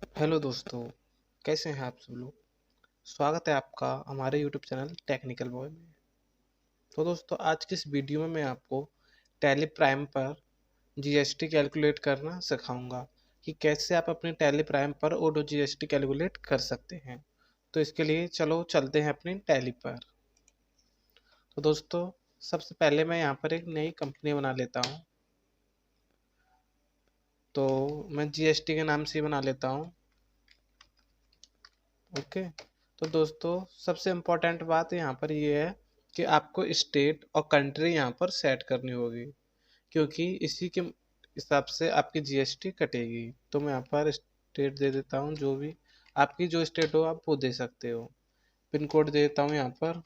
Hello दोस्तों, कैसे हैं आप सब लोग। स्वागत है आपका हमारे यूट्यूब चैनल टेक्निकल बॉय में। तो दोस्तों, आज की इस वीडियो में मैं आपको टैली प्राइम पर जीएसटी कैलकुलेट करना सिखाऊंगा कि कैसे आप अपने टैली प्राइम पर ऑटो जीएसटी कैलकुलेट कर सकते हैं। तो इसके लिए चलो चलते हैं अपनी टैली पर। तो दोस्तों, सबसे पहले मैं यहाँ पर एक नई कंपनी बना लेता हूँ। तो मैं जीएसटी के नाम से ही बना लेता हूँ। ओके। तो दोस्तों, सबसे इम्पोर्टेंट बात यहाँ पर ये है कि आपको स्टेट और कंट्री यहाँ पर सेट करनी होगी, क्योंकि इसी के हिसाब से आपकी जीएसटी कटेगी। तो मैं यहाँ पर स्टेट दे देता हूँ, जो भी आपकी जो स्टेट हो आप वो दे सकते हो। पिन कोड दे देता हूँ यहाँ पर।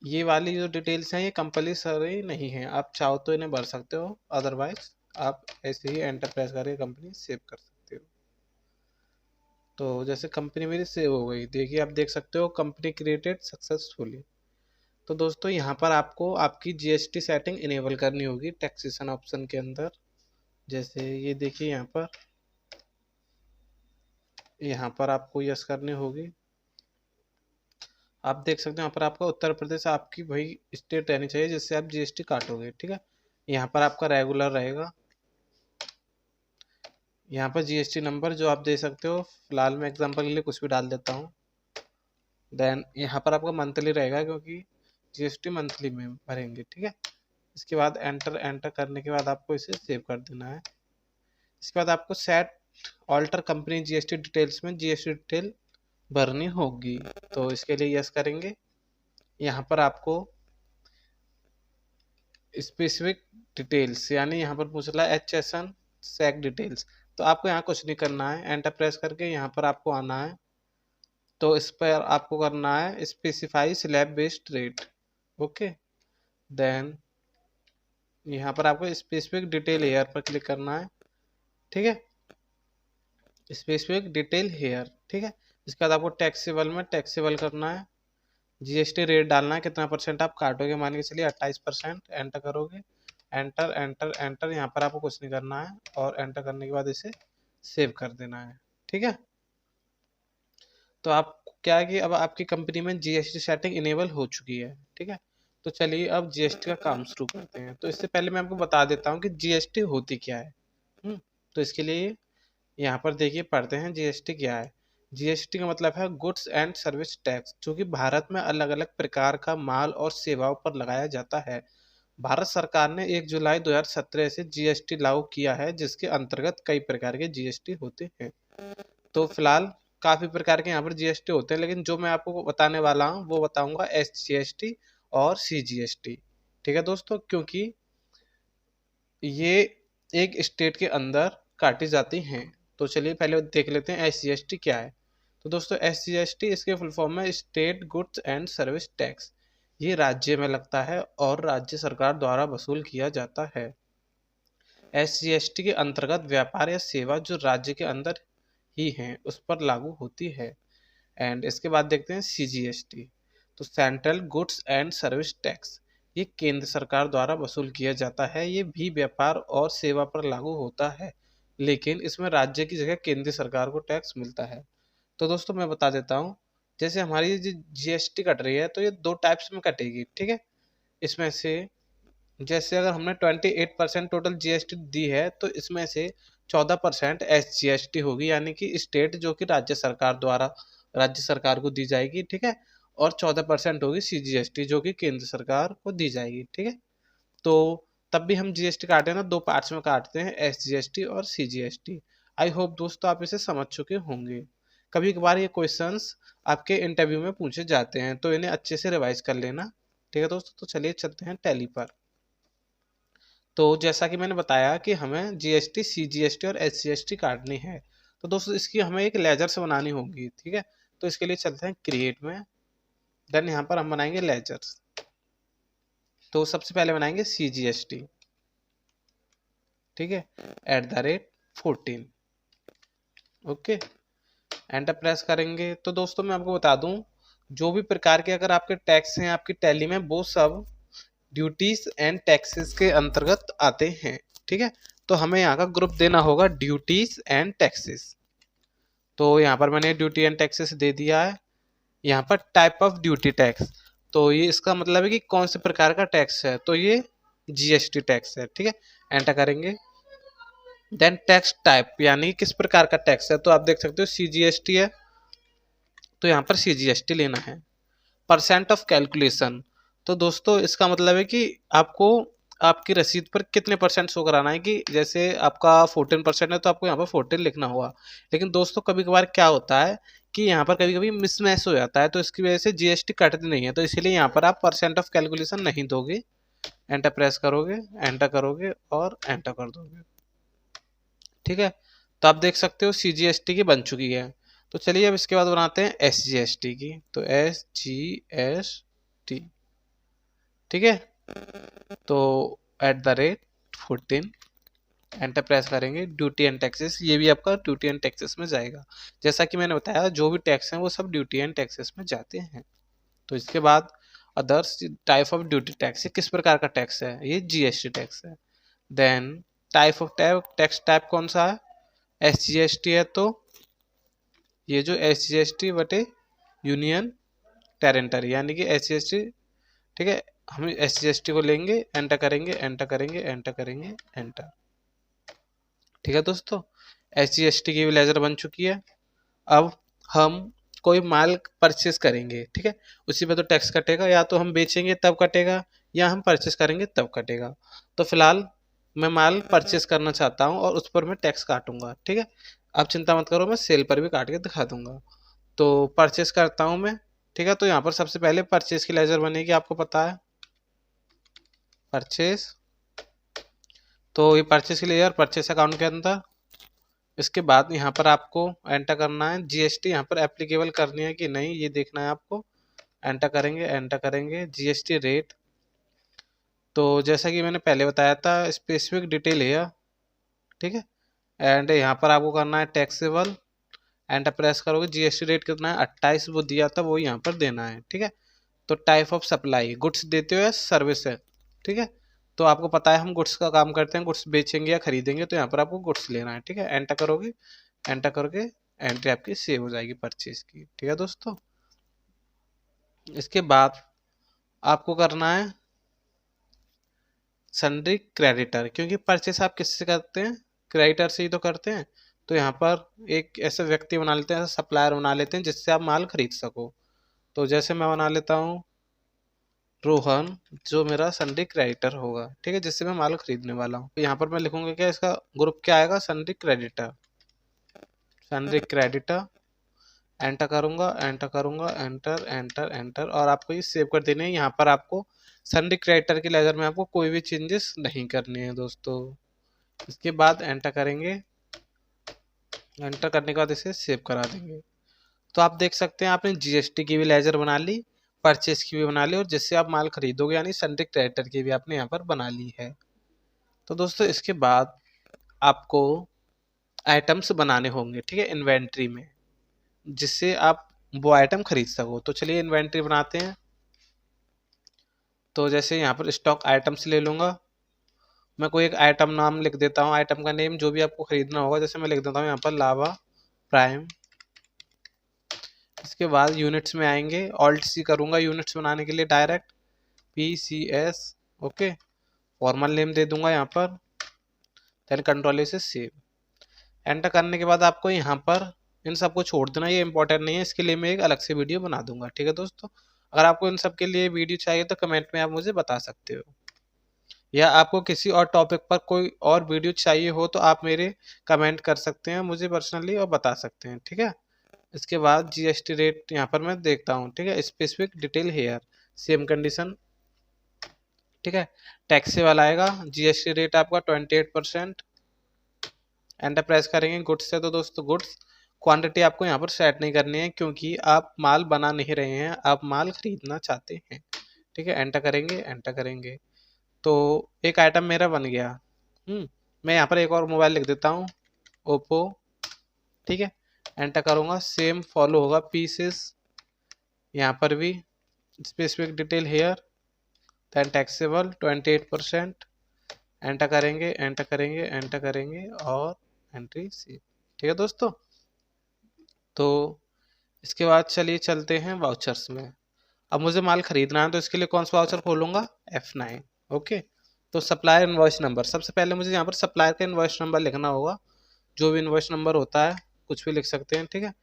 ये वाली जो डिटेल्स हैं ये कंपलसरी नहीं है, आप चाहो तो इन्हें भर सकते हो, अदरवाइज आप ऐसे ही एंटर प्रेस करके कंपनी सेव कर सकते हो। तो जैसे कंपनी मेरी सेव हो गई, देखिए आप देख सकते हो कंपनी क्रिएटेड सक्सेसफुली। तो दोस्तों, यहाँ पर आपको आपकी जीएसटी सेटिंग इनेबल करनी होगी टैक्सेशन ऑप्शन के अंदर। जैसे ये देखिए यहाँ पर आपको यस करनी होगी। आप देख सकते हो यहाँ पर आपका उत्तर प्रदेश आपकी वही स्टेट रहनी चाहिए जिससे आप जीएसटी काटोगे, ठीक है। यहाँ पर आपका रेगुलर रहेगा। यहाँ पर जीएसटी नंबर जो आप दे सकते हो, फिलहाल मैं एग्जांपल के लिए कुछ भी डाल देता हूँ। देन यहाँ पर आपका मंथली रहेगा, क्योंकि जीएसटी मंथली में भरेंगे, ठीक है। इसके बाद एंटर एंटर करने के बाद आपको इसे सेव कर देना है। इसके बाद आपको set alter company GST details में जीएसटी डिटेल भरनी होगी। तो इसके लिए यस करेंगे। यहाँ पर आपको स्पेसिफिक डिटेल्स, यानी यहाँ पर पूछ रहा है एचएसएन सेक डिटेल्स, तो आपको यहाँ कुछ नहीं करना है। एंटर प्रेस करके यहाँ पर आपको आना है। तो इस पर आपको करना है specify slab based rate. Okay. Then यहाँ पर आपको स्पेसिफिक डिटेल हेयर पर क्लिक करना है, ठीक है। स्पेसिफिक डिटेल हेयर, ठीक है। इसके बाद आपको टैक्सेबल में टैक्सेबल करना है। जीएसटी रेट डालना है, कितना परसेंट आप काटोगे, मान के चलिए 28%। एंटर करोगे, एंटर एंटर एंटर, यहाँ पर आपको कुछ नहीं करना है। और एंटर करने के बाद इसे सेव कर देना है, ठीक है। तो आप क्या है कि अब आपकी कंपनी में जीएसटी सेटिंग इनेबल हो चुकी है, ठीक है। तो चलिए अब जीएसटी का काम शुरू करते हैं। तो इससे पहले मैं आपको बता देता हूँ कि जीएसटी होती क्या है। तो इसके लिए यहाँ पर देखिए पढ़ते हैं जीएसटी क्या है। जीएसटी का मतलब है गुड्स एंड सर्विस टैक्स, जो कि भारत में अलग अलग प्रकार का माल और सेवाओं पर लगाया जाता है। भारत सरकार ने 1 जुलाई 2017 से जीएसटी लागू किया है, जिसके अंतर्गत कई प्रकार के जीएसटी होते हैं। तो फिलहाल काफी प्रकार के यहाँ पर जीएसटी होते हैं, लेकिन जो मैं आपको बताने वाला हूँ वो बताऊंगा एसजीएसटी और सीजीएसटी, ठीक है दोस्तों, क्योंकि ये एक स्टेट के अंदर काटी जाती हैं। तो चलिए पहले देख लेते हैं एसजीएसटी क्या है। तो दोस्तों, एसजीएसटी इसके फुल फॉर्म में state goods and service tax. ये राज्य में लगता है और राज्य सरकार द्वारा वसूल किया जाता है। एसजीएसटी के अंतर्गत व्यापार या सेवा जो राज्य के अंदर ही हैं उस पर लागू होती है। एंड इसके बाद देखते हैं सीजीएसटी। तो central goods and service tax, ये केंद्र सरकार द्वारा वसूल किया जाता है। ये भी व्यापार और सेवा पर लागू होता है, लेकिन इसमें राज्य की जगह केंद्र सरकार को टैक्स मिलता है। तो दोस्तों मैं बता देता हूँ, जैसे हमारी जो जीएसटी कट रही है तो ये दो टाइप्स में कटेगी, ठीक है। इसमें से जैसे अगर हमने 28% टोटल जीएसटी दी है, तो इसमें से 14% एसजीएसटी होगी, यानी कि स्टेट जो कि राज्य सरकार द्वारा राज्य सरकार को दी जाएगी, ठीक है। और 14% होगी सीजीएसटी, जो कि केंद्र सरकार को दी जाएगी, ठीक है। तो तब भी हम जीएसटी काटे ना, दो पार्ट्स में काटते हैं, एसजीएसटी और सीजीएसटी। आई होप दोस्तों आप इसे समझ चुके होंगे। कभी कभार ये क्वेश्चंस आपके इंटरव्यू में पूछे जाते हैं, तो इन्हें अच्छे से रिवाइज कर लेना, ठीक है दोस्तों। तो चलिए चलते हैं टैली पर। तो जैसा कि मैंने बताया कि हमें जीएसटी, सीजीएसटी और एसजीएसटी काटनी है, तो दोस्तों इसकी हमें एक लेजर से बनानी होगी, ठीक है। तो इसके लिए चलते हैं क्रिएट में। देन यहाँ पर हम बनाएंगे लेजर। तो सबसे पहले बनाएंगे सीजीएसटी, ठीक है, @14। ओके। एंटर प्रेस करेंगे। तो दोस्तों मैं आपको बता दूं, जो भी प्रकार के अगर आपके टैक्स हैं आपकी टैली में, वो सब ड्यूटीज एंड टैक्सेस के अंतर्गत आते हैं, ठीक है। तो हमें यहाँ का ग्रुप देना होगा ड्यूटीज एंड टैक्सेस। तो यहाँ पर मैंने ड्यूटी एंड टैक्सेस दे दिया है। यहाँ पर टाइप ऑफ ड्यूटी टैक्स, तो ये इसका मतलब है कि कौन से प्रकार का टैक्स है, तो ये जीएसटी टैक्स है, ठीक है। एंटर करेंगे। देन टैक्स टाइप यानी किस प्रकार का टैक्स है, तो आप देख सकते हो सीजीएसटी है, तो यहाँ पर सीजीएसटी लेना है। परसेंट ऑफ कैलकुलेशन, तो दोस्तों इसका मतलब है कि आपको आपकी रसीद पर कितने परसेंट शो कराना है, कि जैसे आपका 14% है तो आपको यहाँ पर 14 लिखना होगा। लेकिन दोस्तों कभी कभार क्या होता है कि यहाँ पर कभी कभी मिसमैच हो जाता है, तो इसकी वजह से जीएसटी कटती नहीं है, तो इसीलिए यहाँ पर आप परसेंट ऑफ कैलकुलेशन नहीं दोगे। एंटर प्रेस करोगे, एंटर करोगे और एंटर कर दोगे, ठीक है। तो आप देख सकते हो सीजीएसटी की बन चुकी है। तो चलिए अब इसके बाद बनाते हैं एसजीएसटी की, तो एसजीएसटी, ठीक है। तो @14 एंटर प्रेस करेंगे। ड्यूटी एंड टैक्सेस, ये भी आपका ड्यूटी एंड टैक्सेस में जाएगा। जैसा कि मैंने बताया जो भी टैक्स हैं वो सब ड्यूटी एंड टैक्सेस में जाते हैं। तो इसके बाद others type of duty tax, ये किस प्रकार का टैक्स है, ये जीएसटी टैक्स है। Then type of tax type कौन सा है, एसजीएसटी है, तो ये जो एसजीएसटी बटे यूनियन टेरेंटरी यानी कि एसजीएसटी, ठीक है। हम एसजीएसटी को लेंगे, एंटर करेंगे, एंटर करेंगे, एंटर करेंगे, एंटर, ठीक है दोस्तों। एसजीएसटी की भी लेजर बन चुकी है। अब हम कोई माल परचेस करेंगे, ठीक है, उसी पे तो टैक्स कटेगा, या तो हम बेचेंगे तब कटेगा या हम परचेस करेंगे तब कटेगा। तो फिलहाल मैं माल परचेस करना चाहता हूँ और उस पर मैं टैक्स काटूंगा, ठीक है। आप चिंता मत करो, मैं सेल पर भी काट के दिखा दूंगा। तो परचेस करता हूँ मैं, ठीक है। तो यहाँ पर सबसे पहले परचेस की लेजर बनेगी, आपको पता है परचेस, तो ये परचेस की लेजर परचेस अकाउंट के अंदर। इसके बाद यहाँ पर आपको एंटर करना है जीएसटी, यहाँ पर एप्लीकेबल करनी है कि नहीं ये देखना है आपको। एंटर करेंगे, एंटर करेंगे, जीएसटी रेट, तो जैसा कि मैंने पहले बताया था स्पेसिफिक डिटेल है, ठीक है। एंड यहाँ पर आपको करना है टैक्सेबल, एंटर प्रेस करोगे, जीएसटी रेट कितना है 28 वो दिया था वो यहाँ पर देना है, ठीक है। तो टाइप ऑफ सप्लाई गुड्स देते हो या सर्विस है, ठीक है। तो आपको पता है हम गुड्स का काम करते हैं, गुड्स बेचेंगे या खरीदेंगे, तो यहाँ पर आपको गुड्स लेना है, ठीक है। एंटर करोगे, एंटर करके एंट्री आपकी सेव हो जाएगी परचेज की, ठीक है दोस्तों। इसके बाद आपको करना है सन्ड्री क्रेडिटर, क्योंकि परचेस आप किससे करते हैं, क्रेडिटर से ही तो करते हैं। तो यहाँ पर एक ऐसे व्यक्ति बना लेते हैं, ऐसा सप्लायर बना लेते हैं जिससे आप माल खरीद सको। तो जैसे मैं बना लेता हूँ रोहन, जो मेरा सन्ड्री क्रेडिटर होगा, ठीक है, जिससे मैं माल खरीदने वाला हूँ। तो यहाँ पर मैं लिखूंगा क्या, इसका ग्रुप क्या आएगा, sundry creditor, sundry creditor. Enter करूंगा, एंटर करूंगा, एंटर एंटर एंटर, और आपको ये सेव कर देने हैं। यहाँ पर आपको सन्ड्री क्रेडिटर के लेजर में आपको कोई भी चेंजेस नहीं करनी है दोस्तों। इसके बाद एंटर करेंगे, एंटर करने के बाद इसे सेव करा देंगे। तो आप देख सकते हैं आपने जीएसटी की भी लेजर बना ली, परचेस की भी बना ली, और जिससे आप माल खरीदोगे यानी सन्ड्री क्रेडिटर की भी आपने यहाँ पर बना ली है। तो दोस्तों इसके बाद आपको आइटम्स बनाने होंगे, ठीक है, इन्वेंट्री में, जिससे आप वो आइटम खरीद सको। तो चलिए इन्वेंट्री बनाते हैं। तो जैसे यहाँ पर स्टॉक आइटम्स ले लूँगा, मैं कोई एक आइटम नाम लिख देता हूँ, आइटम का नेम जो भी आपको खरीदना होगा, जैसे मैं लिख देता हूँ यहाँ पर लावा प्राइम। इसके बाद यूनिट्स में आएंगे, ऑल्ट सी करूँगा यूनिट्स बनाने के लिए direct, PCS, okay, formal name दे दूंगा यहाँ पर, देन कंट्रोल से सेव। एंटर करने के बाद आपको यहाँ पर इन सबको छोड़ देना, ये इंपॉर्टेंट नहीं है, इसके लिए मैं एक अलग से वीडियो बना दूंगा, ठीक है दोस्तों। अगर आपको इन सब के लिए वीडियो चाहिए तो कमेंट में आप मुझे बता सकते हो, या आपको किसी और टॉपिक पर कोई और वीडियो चाहिए हो तो आप मेरे कमेंट कर सकते हैं मुझे पर्सनली और बता सकते हैं, ठीक है। इसके बाद जीएसटी रेट यहाँ पर मैं देखता हूँ, ठीक है, specific detail here, same condition, ठीक है। टैक्सी वाला आएगा, जीएसटी रेट आपका 28%। एंटर प्रेस करेंगे, गुड्स है तो दोस्तों गुड्स, क्वांटिटी आपको यहाँ पर सेट नहीं करनी है क्योंकि आप माल बना नहीं रहे हैं, आप माल खरीदना चाहते हैं, ठीक है। एंटर करेंगे, एंटर करेंगे, तो एक आइटम मेरा बन गया। मैं यहाँ पर एक और मोबाइल लिख देता हूँ, ओप्पो, ठीक है। एंटर करूँगा, सेम फॉलो होगा, पीसेस यहाँ पर भी, specific detail here, then taxable 28%। Enter करेंगे, एंटर करेंगे, एंटर करेंगे और एंट्री सी। ठीक है दोस्तों, तो इसके बाद चलिए चलते हैं वाउचर्स में। अब मुझे माल खरीदना है तो इसके लिए कौन सा वाउचर खोलूंगा, F9। ओके, तो सप्लायर इनवॉइस नंबर, सबसे पहले मुझे यहाँ पर सप्लायर का इनवॉइस नंबर लिखना होगा। जो भी इनवॉइस नंबर होता है कुछ भी लिख सकते हैं, ठीक है।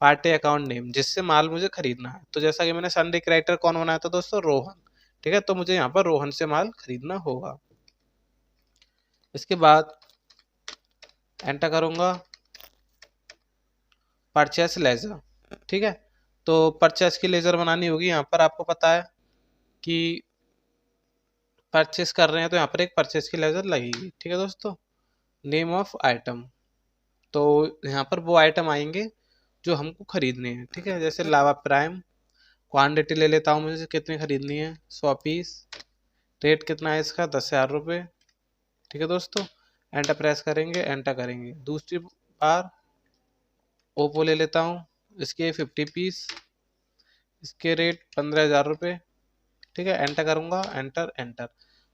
पार्टी अकाउंट नेम, जिससे माल मुझे खरीदना है, तो जैसा कि मैंने सनडे क्रेडिटर कौन बनाया था दोस्तों, रोहन। ठीक है, तो मुझे यहाँ पर रोहन से माल खरीदना होगा। इसके बाद एंटर करूंगा परचेस लेजर। ठीक है, तो परचेस की लेजर बनानी होगी। यहाँ पर आपको पता है कि परचेस कर रहे हैं तो यहाँ पर एक परचेस की लेजर लगेगी। ठीक है दोस्तों, नेम ऑफ आइटम, तो यहाँ पर वो आइटम आएंगे जो हमको खरीदने हैं। ठीक है, जैसे लावा प्राइम, क्वांटिटी ले लेता हूँ, मुझे कितनी खरीदनी है, 100 पीस। रेट कितना है इसका, 10,000 रुपये। ठीक है दोस्तों, एंटर प्रेस करेंगे, एंटर करेंगे। दूसरी बार ओप्पो ले लेता हूँ, इसके 50 पीस, इसके रेट 15,000 रुपये। ठीक है, एंटर करूंगा, एंटर एंटर।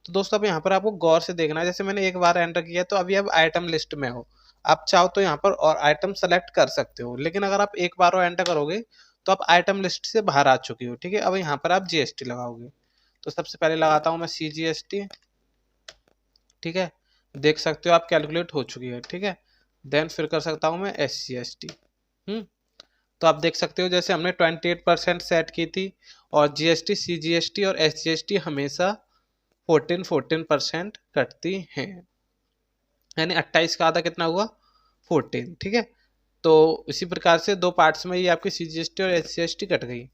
तो दोस्तों अब यहाँ पर आपको गौर से देखना है, जैसे मैंने एक बार एंटर किया तो अभी अब आइटम लिस्ट में हो। आप चाहो तो यहाँ पर और आइटम सेलेक्ट कर सकते हो, लेकिन अगर आप एक बार और एंटर करोगे तो आप आइटम लिस्ट से बाहर आ चुकी हो। ठीक है, अब यहाँ पर आप जीएसटी लगाओगे, तो सबसे पहले लगाता हूँ मैं CGST। ठीक है, देख सकते हो आप कैलकुलेट हो चुकी है। ठीक है, देन फिर कर सकता हूँ मैं SGST। तो आप देख सकते हो जैसे हमने 28% सेट की थी, और GST, CGST और SGST हमेशा 14% कटती हैं, यानी 28 का आधा कितना हुआ, 14। ठीक है, तो इसी प्रकार से दो पार्ट्स में ये आपकी CGST और SGST कट गई।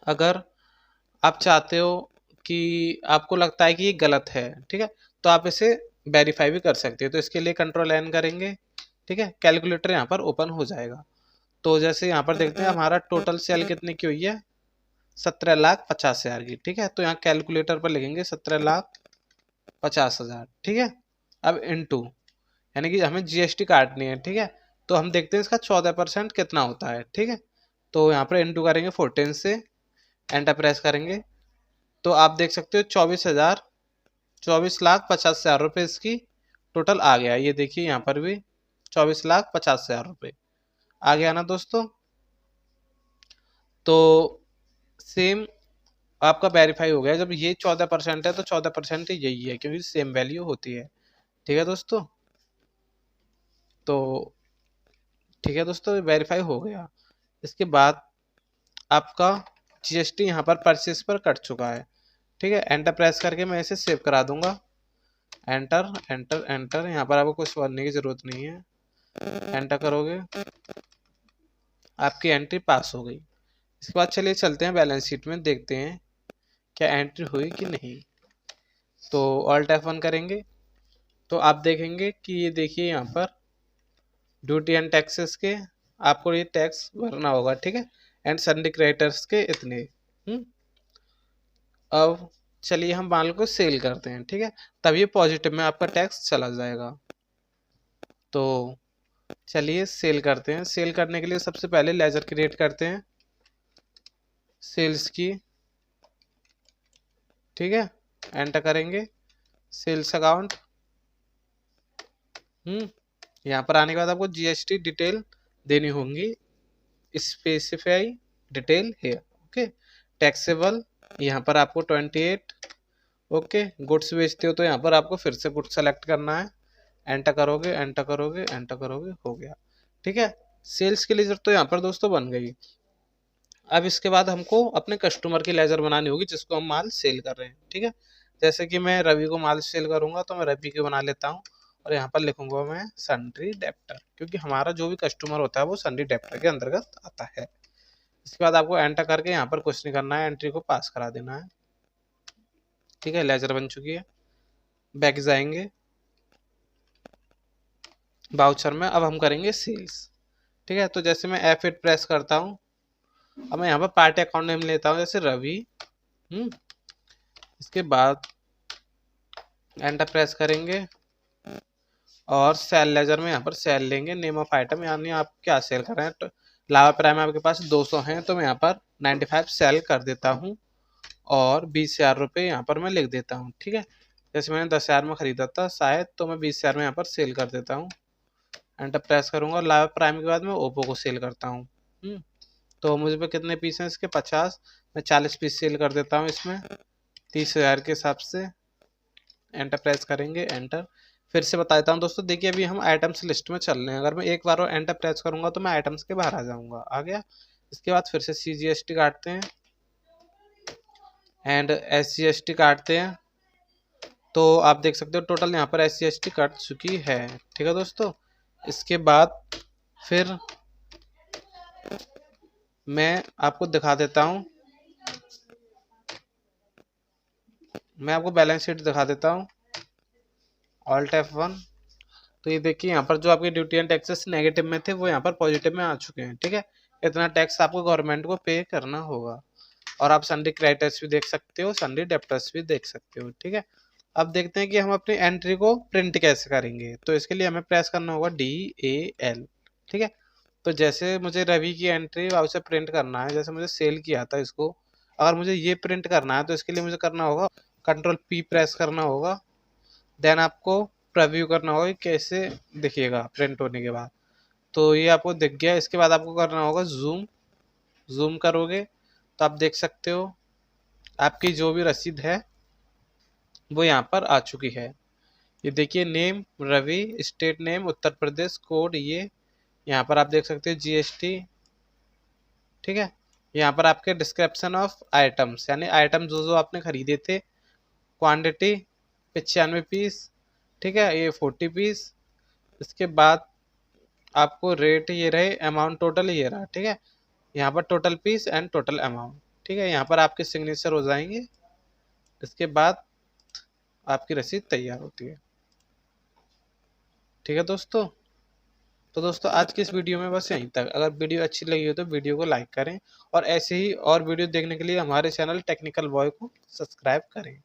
अगर आप चाहते हो कि आपको लगता है कि ये गलत है, ठीक है, तो आप इसे वेरीफाई भी कर सकते हो। तो इसके लिए Ctrl N करेंगे। ठीक है, कैलकुलेटर यहाँ पर ओपन हो जाएगा। तो जैसे यहाँ पर देखते हैं हमारा टोटल सेल कितने की हुई है, 17,50,000 की। ठीक है, तो यहाँ कैलकुलेटर पर लिखेंगे 17,50,000। ठीक है, अब इनटू, यानी कि हमें GST काटनी है। ठीक है, तो हम देखते हैं इसका 14% कितना होता है। ठीक है, तो यहाँ पर इनटू करेंगे 14 से, एंटर प्रेस करेंगे, तो आप देख सकते हो 24,50,000 रुपये इसकी टोटल आ गया। ये देखिए यहाँ पर भी 24,50,000 रुपये आ गया ना दोस्तों। तो सेम आपका वेरीफाई हो गया। जब ये 14% है तो 14% यही है, क्योंकि सेम वैल्यू होती है। ठीक है दोस्तों, तो ठीक है दोस्तों, वेरीफाई हो गया। इसके बाद आपका GST यहाँ पर परचेस पर कट चुका है। ठीक है, एंटर प्रेस करके मैं इसे सेव करा दूंगा। एंटर एंटर एंटर, यहाँ पर आपको कुछ भरने की जरूरत नहीं है। एंटर करोगे, आपकी एंट्री पास हो गई। इसके बाद चलिए चलते हैं बैलेंस शीट में, देखते हैं क्या एंट्री हुई कि नहीं। तो ऑल्ट F1 करेंगे, तो आप देखेंगे कि ये देखिए यहाँ पर ड्यूटी एंड टैक्सेस के आपको ये टैक्स भरना होगा। ठीक है, एंड सन्डे क्रेडिटर्स के इतने। अब चलिए हम माल को सेल करते हैं। ठीक है, तब ये पॉजिटिव में आपका टैक्स चला जाएगा। तो चलिए सेल करते हैं। सेल करने के लिए सबसे पहले लेजर क्रिएट करते हैं सेल्स की। ठीक है, एंटर करेंगे, सेल्स अकाउंट। यहाँ पर आने के बाद आपको GST डिटेल देनी होंगी, स्पेसिफाई डिटेल है। ओके, टैक्सेबल यहाँ पर आपको 28। ओके, गुड्स बेचते हो तो यहाँ पर आपको फिर से गुड्स सेलेक्ट करना है। एंटर करोगे, एंटर करोगे, एंटर करोगे, हो गया। ठीक है, सेल्स की लेजर तो यहाँ पर दोस्तों बन गई। अब इसके बाद हमको अपने कस्टमर की लेजर बनानी होगी जिसको हम माल सेल कर रहे हैं। ठीक है, जैसे कि मैं रवि को माल सेल करूंगा तो मैं रवि की बना लेता हूँ, और यहाँ पर लिखूंगा मैं सन्ड्री डेप्टर, क्योंकि हमारा जो भी कस्टमर होता है वो सन्ड्री डेप्टर के अंतर्गत आता है। इसके बाद आपको एंटर करके यहाँ पर कुछ नहीं करना है, एंट्री को पास करा देना है। ठीक है, लेजर बन चुकी है। बैक जाएंगे वाउचर में, अब हम करेंगे सेल्स। ठीक है, तो जैसे मैं F8 प्रेस करता हूँ, अब मैं यहाँ पर पार्टी अकाउंट नेम लेता हूँ जैसे रवि। इसके बाद एंटर प्रेस करेंगे, और सेल लेजर में यहाँ पर सेल लेंगे, नेम ऑफ आइटम, यानी आप क्या सेल कर रहे हैं। तो लावा प्राइम आपके पास 200 हैं, तो मैं यहाँ पर 95 सेल कर देता हूँ, और 20,000 रुपये यहाँ पर मैं लिख देता हूँ। ठीक है, जैसे मैंने 10,000 में ख़रीदा था शायद, तो मैं 20,000 में यहाँ पर सेल कर देता हूँ। एंटर प्रेस करूँगा और लाइव प्राइम के बाद मैं ओप्पो को सेल करता हूँ। तो मुझे पे कितने पीस हैं इसके? 50। मैं 40 पीस सेल कर देता हूँ इसमें 30,000 के हिसाब से। एंटर प्रेस करेंगे, एंटर। फिर से बता देता हूँ दोस्तों, देखिए अभी हम आइटम्स लिस्ट में चल रहे हैं। अगर मैं एक बार और एंटर प्रेस करूँगा तो मैं आइटम्स के बाहर आ जाऊँगा। आ गया। इसके बाद फिर से CGST काटते हैं एंड SGST काटते हैं। तो आप देख सकते हो टोटल यहाँ पर SGST कट चुकी है। ठीक है दोस्तों। इसके बाद फिर मैं आपको दिखा देता हूँ, मैं आपको बैलेंस शीट दिखा देता हूँ। Alt F1। तो ये देखिए यहाँ पर जो आपके ड्यूटी एंड टैक्सेस नेगेटिव में थे वो यहाँ पर पॉजिटिव में आ चुके हैं। ठीक है, इतना टैक्स आपको गवर्नमेंट को पे करना होगा। और आप सन्डे क्रेडिटर्स भी देख सकते हो, सन्डे डेप्टर्स भी देख सकते हो। ठीक है, अब देखते हैं कि हम अपनी एंट्री को प्रिंट कैसे करेंगे। तो इसके लिए हमें प्रेस करना होगा DAL। ठीक है, तो जैसे मुझे रवि की एंट्री उसे प्रिंट करना है, जैसे मुझे सेल किया था इसको, अगर मुझे ये प्रिंट करना है तो इसके लिए मुझे करना होगा Ctrl+P प्रेस करना होगा। देन आपको प्रीव्यू करना होगा कि कैसे दिखिएगा प्रिंट होने के बाद। तो ये आपको दिख गया। इसके बाद आपको करना होगा जूम। जूम करोगे तो आप देख सकते हो आपकी जो भी रसीद है वो यहाँ पर आ चुकी है। ये देखिए, name Ravi, state name Uttar Pradesh, code ये यहाँ पर आप देख सकते हो GST। ठीक है, यहाँ पर आपके डिस्क्रिप्शन ऑफ आइटम्स, यानी आइटम जो जो आपने खरीदे थे। Quantity 95 piece. ठीक है, ये 40 पीस। इसके बाद आपको रेट ये रहे, अमाउंट टोटल ये रहा। ठीक है, यहाँ पर total piece and total amount. ठीक है, यहाँ पर आपके सिग्नेचर हो जाएंगे। इसके बाद आपकी रसीद तैयार होती है। ठीक है दोस्तों। तो दोस्तों आज की इस वीडियो में बस यहीं तक। अगर वीडियो अच्छी लगी हो तो वीडियो को लाइक करें और ऐसे ही और वीडियो देखने के लिए हमारे चैनल टेक्निकल बॉय को सब्सक्राइब करें।